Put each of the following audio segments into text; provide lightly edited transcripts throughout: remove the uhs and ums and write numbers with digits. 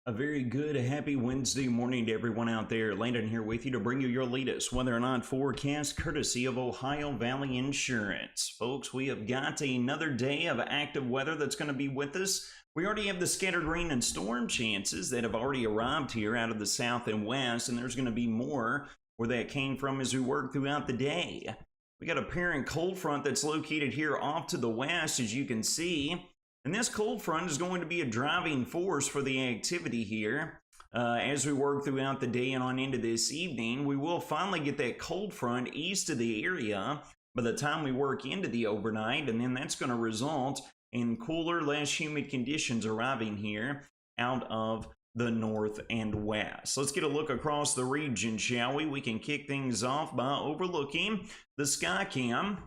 A very good, happy Wednesday morning to everyone out there. Landon here with you to bring you your latest weather and on forecast courtesy of Ohio Valley Insurance. Folks, we have got another day of active weather that's going to be with us. We already have the scattered rain and storm chances that have already arrived here out of the south and west, and there's going to be more where that came from as we work throughout the day. We got a parent cold front that's located here off to the west, as you can see. And this cold front is going to be a driving force for the activity here. As we work throughout the day and on into this evening, we will finally get that cold front east of the area by the time we work into the overnight, and then that's going to result in cooler, less humid conditions arriving here out of the north and west. Let's get a look across the region, shall we? We can kick things off by overlooking the Skycam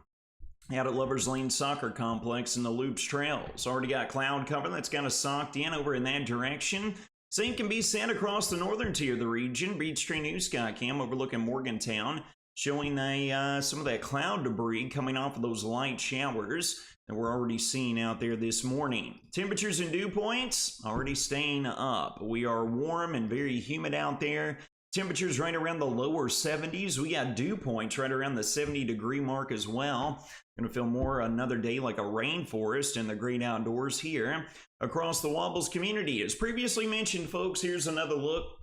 out at Lovers Lane Soccer Complex in the Loops Trails. Already got cloud cover that's kind of socked in over in that direction. Same can be said across the northern tier of the region. Beach Tree News Skycam overlooking Morgantown, showing some of that cloud debris coming off of those light showers that we're already seeing out there this morning. Temperatures and dew points already staying up. We are warm and very humid out there. Temperatures right around the lower 70s. We got dew points right around the 70-degree mark as well. Going to feel more another day like a rainforest in the great outdoors here across the Wobbles community. As previously mentioned, folks, here's another look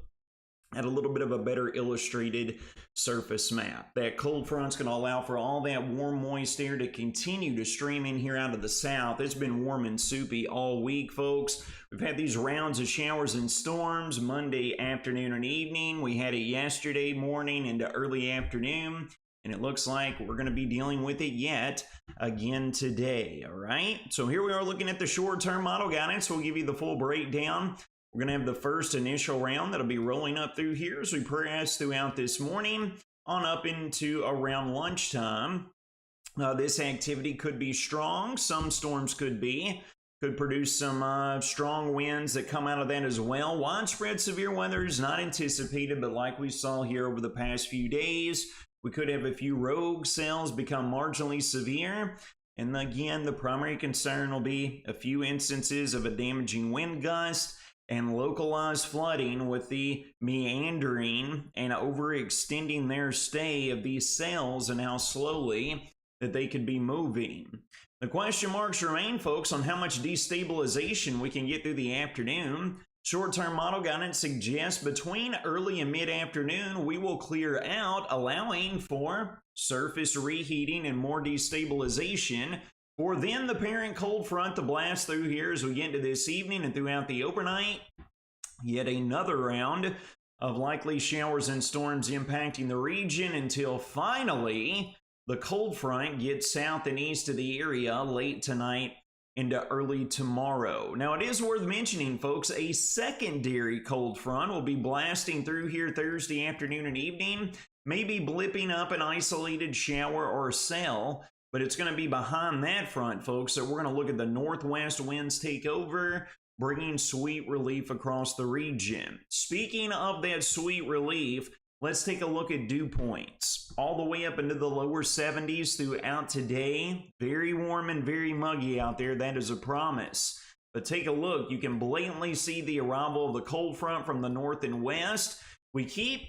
at a little bit of a better illustrated surface map. That cold front's going to allow for all that warm, moist air to continue to stream in here out of the south. It's been warm and soupy all week, folks. We've had these rounds of showers and storms Monday afternoon and evening. We had it yesterday morning into early afternoon. And it looks like we're going to be dealing with it yet again today, all right? So here we are looking at the short-term model guidance. We'll give you the full breakdown. We're going to have the first initial round that'll be rolling up through here as we progress throughout this morning on up into around lunchtime. This activity could be strong. Some storms could produce some strong winds that come out of that as well. Widespread severe weather is not anticipated, but like we saw here over the past few days, we could have a few rogue cells become marginally severe. And again, the primary concern will be a few instances of a damaging wind gust and localized flooding with the meandering and overextending their stay of these cells and how slowly that they could be moving. The question marks remain, folks, on how much destabilization we can get through the afternoon. Short-term model guidance suggests between early and mid-afternoon, we will clear out, allowing for surface reheating and more destabilization, for then the parent cold front to blast through here as we get into this evening and throughout the overnight. Yet another round of likely showers and storms impacting the region until finally the cold front gets south and east of the area late tonight into early tomorrow. Now, it is worth mentioning, folks, a secondary cold front will be blasting through here Thursday afternoon and evening, maybe blipping up an isolated shower or cell, but it's going to be behind that front, folks. So we're going to look at the northwest winds take over, bringing sweet relief across the region. Speaking of that sweet relief, let's take a look at dew points. All the way up into the lower 70s throughout today. Very warm and very muggy out there. That is a promise. But take a look. You can blatantly see the arrival of the cold front from the north and west. We keep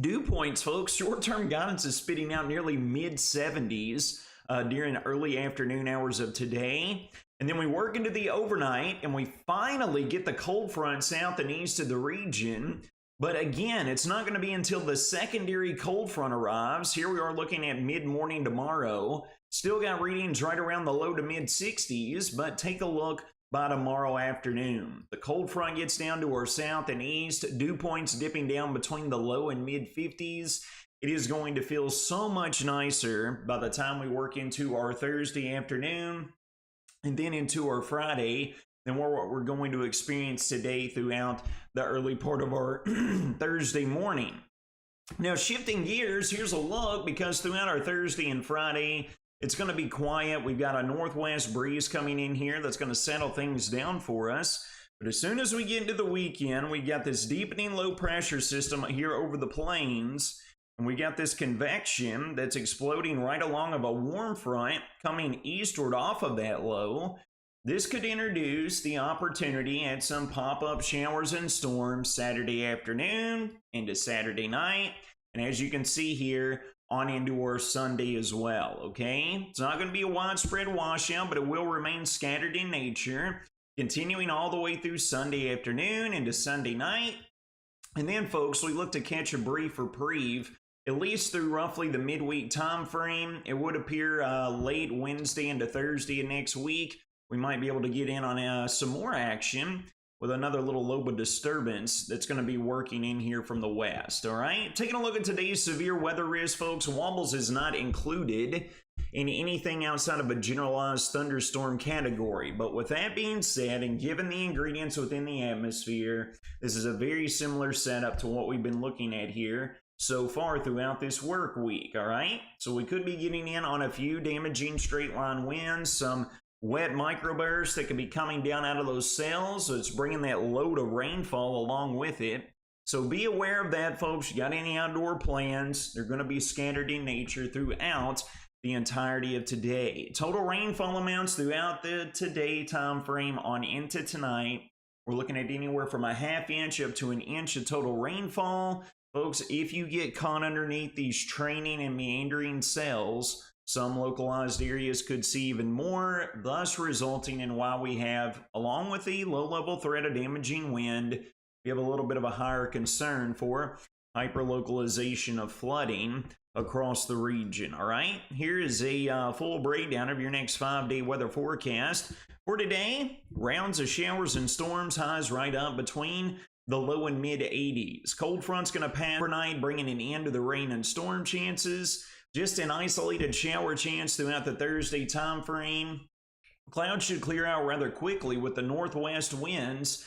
dew points, folks. Short-term guidance is spitting out nearly mid-70s during early afternoon hours of today. And then we work into the overnight, and we finally get the cold front south and east of the region. But again, it's not going to be until the secondary cold front arrives. Here we are looking at mid-morning tomorrow. Still got readings right around the low to mid-60s, but take a look by tomorrow afternoon. The cold front gets down to our south and east. Dew points dipping down between the low and mid-50s. It is going to feel so much nicer by the time we work into our Thursday afternoon and then into our Friday than what we're going to experience today throughout the early part of our Thursday morning. Now, shifting gears, here's a look, because throughout our Thursday and Friday, it's going to be quiet. We've got a northwest breeze coming in here that's going to settle things down for us. But as soon as we get into the weekend, we got this deepening low pressure system here over the plains. And we got this convection that's exploding right along of a warm front coming eastward off of that low. This could introduce the opportunity at some pop-up showers and storms Saturday afternoon into Saturday night. And as you can see here, on into our Sunday as well, okay? It's not going to be a widespread washout, but it will remain scattered in nature, continuing all the way through Sunday afternoon into Sunday night. And then, folks, we look to catch a brief reprieve, at least through roughly the midweek time frame. It would appear late Wednesday into Thursday of next week. We might be able to get in on some more action with another little lobe of disturbance that's going to be working in here from the west, all right? Taking a look at today's severe weather risk, folks, wobbles is not included in anything outside of a generalized thunderstorm category. But with that being said, and given the ingredients within the atmosphere, this is a very similar setup to what we've been looking at here so far throughout this work week, all right? So we could be getting in on a few damaging straight line winds, some wet microbursts that could be coming down out of those cells. So it's bringing that load of rainfall along with it. So be aware of that, folks. You got any outdoor plans, they're going to be scattered in nature throughout the entirety of today. Total rainfall amounts throughout the today time frame on into tonight. We're looking at anywhere from a ½ inch up to an inch of total rainfall. Folks, if you get caught underneath these training and meandering cells, some localized areas could see even more, thus resulting in why we have, along with the low-level threat of damaging wind, we have a little bit of a higher concern for hyperlocalization of flooding across the region, all right? Here is a full breakdown of your next 5-day weather forecast. For today, rounds of showers and storms, highs right up between the low and mid 80s. Cold front's going to pass overnight, bringing an end to the rain and storm chances. Just an isolated shower chance throughout the Thursday time frame. Clouds should clear out rather quickly with the northwest winds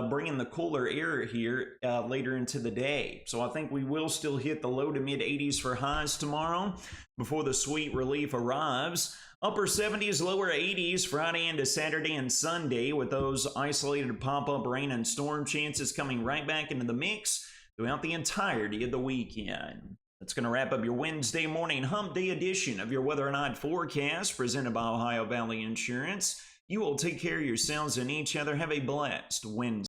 bringing the cooler air here later into the day. So I think we will still hit the low to mid 80s for highs tomorrow before the sweet relief arrives. Upper 70s, lower 80s Friday into Saturday and Sunday, with those isolated pop-up rain and storm chances coming right back into the mix throughout the entirety of the weekend. That's going to wrap up your Wednesday morning hump day edition of your Weather and Night forecast presented by Ohio Valley Insurance. You will take care of yourselves and each other. Have a blessed Wednesday.